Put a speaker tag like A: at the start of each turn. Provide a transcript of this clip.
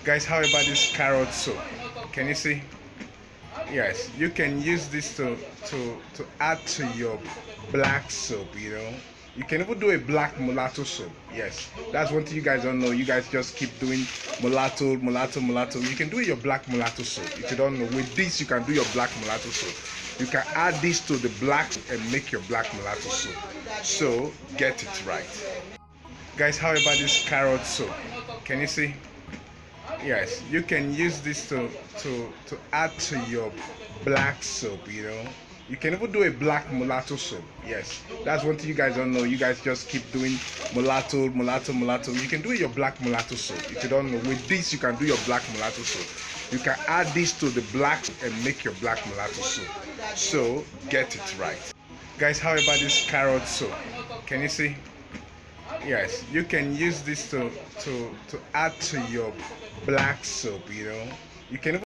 A: Guys, how about this carrot soup? Can you see? Yes, you can use this to add to your black soup, you know. You can even do a black mulatto soup. Yes, that's one thing you guys don't know. You guys just keep doing mulatto, mulatto, mulatto. You can do your black mulatto soup. If you don't know, with this you can do your black mulatto soup. You can add this to the black and make your black mulatto soup. So get it right. Guys, how about this carrot soup? Can you see? Yes, you can use this to add to your black soup, you know. You can even do a black mulatto soup. Yes, that's one thing you guys don't know. You guys just keep doing mulatto, mulatto, mulatto. You can do your black mulatto soup. If you don't know, with this you can do your black mulatto soup. You can add this to the black and make your black mulatto soup. So get it right. Guys, how about this carrot soup? Can you see? Yes, you can use this to add to your black soup, you know. You can